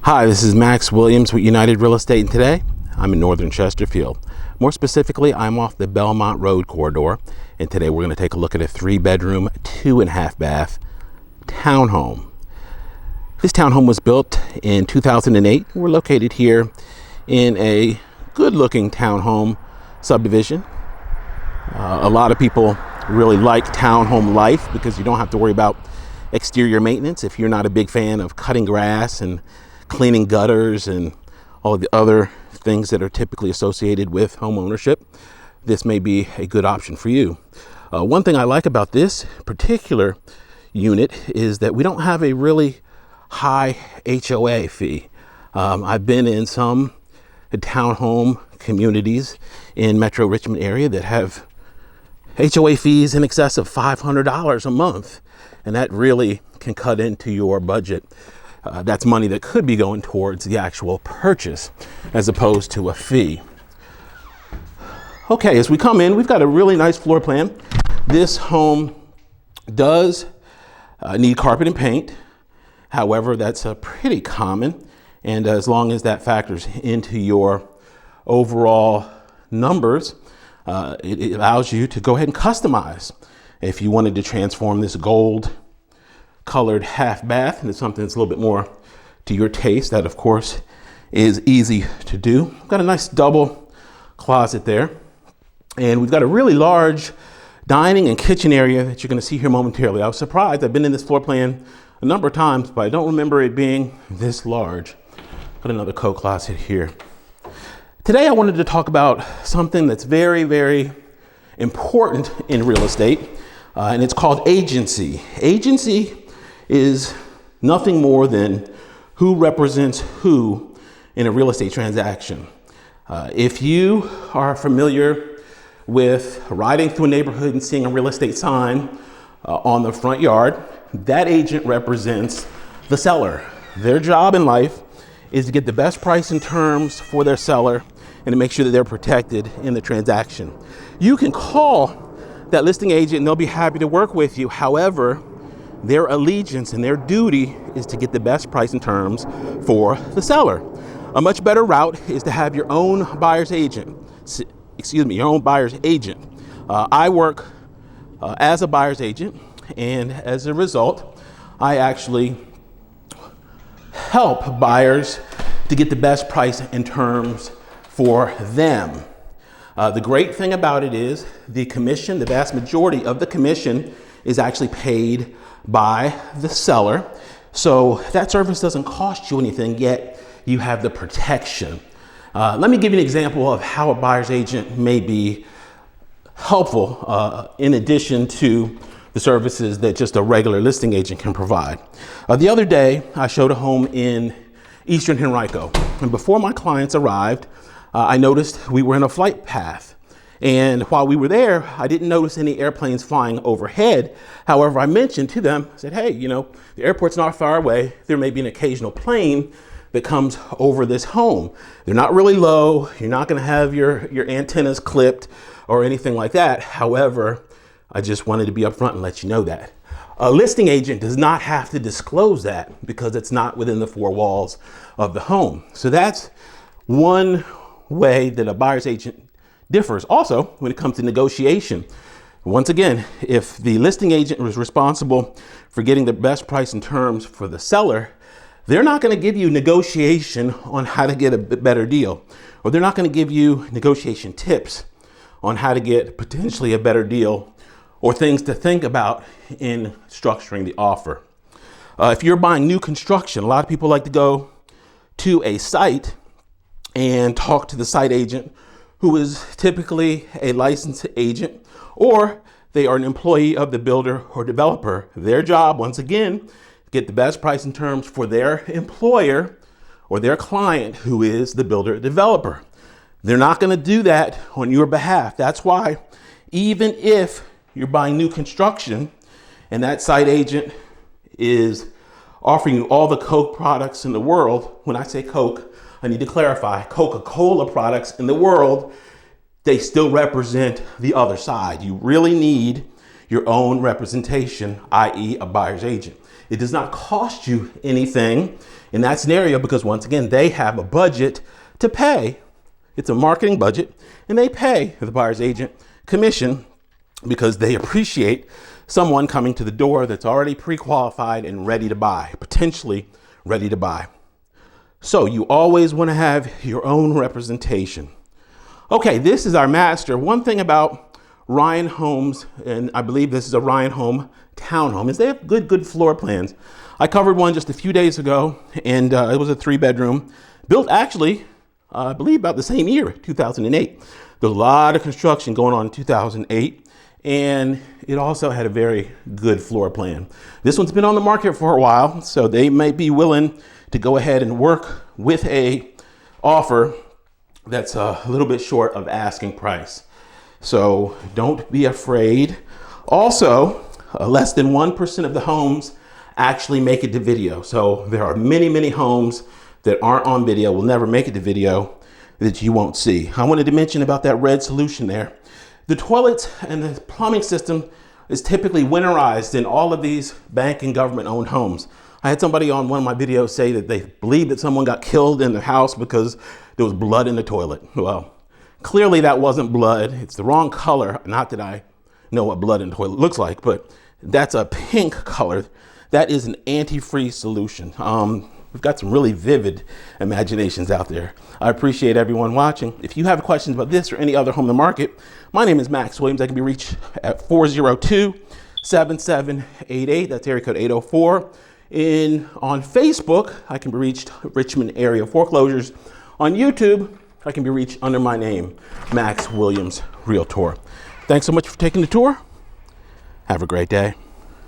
Hi, this is Max Williams with United Real Estate, and today I'm in northern Chesterfield. More specifically, I'm off the Belmont Road corridor, and today we're going to take a look at a 3-bedroom, 2.5 bath townhome. This townhome was built in 2008. We're located here in a good-looking townhome subdivision. A lot of people really like townhome life because you don't have to worry about exterior maintenance. If you're not a big fan of cutting grass and cleaning gutters and all the other things that are typically associated with home ownership, this may be a good option for you. One thing I like about this particular unit is that we don't have a really high HOA fee. I've been in some townhome communities in Metro Richmond area that have HOA fees in excess of $500 a month, and that really can cut into your budget. That's money that could be going towards the actual purchase as opposed to a fee. Okay, as we come in, we've got a really nice floor plan. This home does need carpet and paint. However, that's pretty common. And as long as that factors into your overall numbers, it allows you to go ahead and customize. If you wanted to transform this gold colored half bath into something that's a little bit more to your taste, that of course is easy to do. We've got a nice double closet there, and we've got a really large dining and kitchen area that you're going to see here momentarily. I was surprised. I've been in this floor plan a number of times, but I don't remember it being this large. Got another coat closet here. Today I wanted to talk about something that's very, very important in real estate, and it's called agency. Agency is nothing more than who represents who in a real estate transaction. If you are familiar with riding through a neighborhood and seeing a real estate sign on the front yard, that agent represents the seller. Their job in life is to get the best price and terms for their seller and to make sure that they're protected in the transaction. You can call that listing agent and they'll be happy to work with you. However, their allegiance and their duty is to get the best price and terms for the seller. A much better route is to have your own buyer's agent. Your own buyer's agent. I work as a buyer's agent, and as a result, I actually help buyers to get the best price and terms for them. The great thing about it is the commission, the vast majority of the commission is actually paid by the seller. So that service doesn't cost you anything, yet you have the protection. Let me give you an example of how a buyer's agent may be helpful in addition to the services that just a regular listing agent can provide. The other day, I showed a home in Eastern Henrico, and before my clients arrived, I noticed we were in a flight path. And while we were there, I didn't notice any airplanes flying overhead. However, I mentioned to them, I said, hey, the airport's not far away. There may be an occasional plane that comes over this home. They're not really low. You're not going to have your antennas clipped or anything like that. However, I just wanted to be upfront and let you know that. A listing agent does not have to disclose that because it's not within the 4 walls of the home. So that's one way that a buyer's agent differs. Also, when it comes to negotiation, once again, if the listing agent was responsible for getting the best price and terms for the seller, they're not going to give you negotiation on how to get a better deal, or they're not going to give you negotiation tips on how to get potentially a better deal or things to think about in structuring the offer. If you're buying new construction, a lot of people like to go to a site and talk to the site agent, who is typically a licensed agent, or they are an employee of the builder or developer. Their job, once again, get the best price and terms for their employer or their client, who is the builder or developer. They're not going to do that on your behalf. That's why even if you're buying new construction and that site agent is offering you all the Coke products in the world, when I say Coke, I need to clarify, Coca-Cola products in the world, they still represent the other side. You really need your own representation, i.e. a buyer's agent. It does not cost you anything in that scenario, because once again, they have a budget to pay. It's a marketing budget, and they pay the buyer's agent commission because they appreciate someone coming to the door that's already pre-qualified and ready to buy, potentially ready to buy. So you always want to have your own representation. Okay, this is our master. One thing about Ryan Homes, and I believe this is a Ryan Home townhome, is they have good floor plans. I covered one just a few days ago, and it was a 3-bedroom, built actually, I believe about the same year, 2008. There's a lot of construction going on in 2008, and it also had a very good floor plan. This one's been on the market for a while, so they might be willing to go ahead and work with a offer that's a little bit short of asking price. So don't be afraid. Also, less than 1% of the homes actually make it to video. So there are many homes that aren't on video, will never make it to video, that you won't see. I wanted to mention about that red solution there. The toilets and the plumbing system is typically winterized in all of these bank and government owned homes. I had somebody on one of my videos say that they believe that someone got killed in their house because there was blood in the toilet. Well, clearly that wasn't blood. It's the wrong color. Not that I know what blood in the toilet looks like, but that's a pink color. That is an antifreeze solution. We've got some really vivid imaginations out there. I appreciate everyone watching. If you have questions about this or any other home in the market, my name is Max Williams. I can be reached at 402-7788. That's area code 804. On Facebook, I can be reached Richmond Area Foreclosures. On YouTube, I can be reached under my name, Max Williams Realtor. Thanks so much for taking the tour. Have a great day.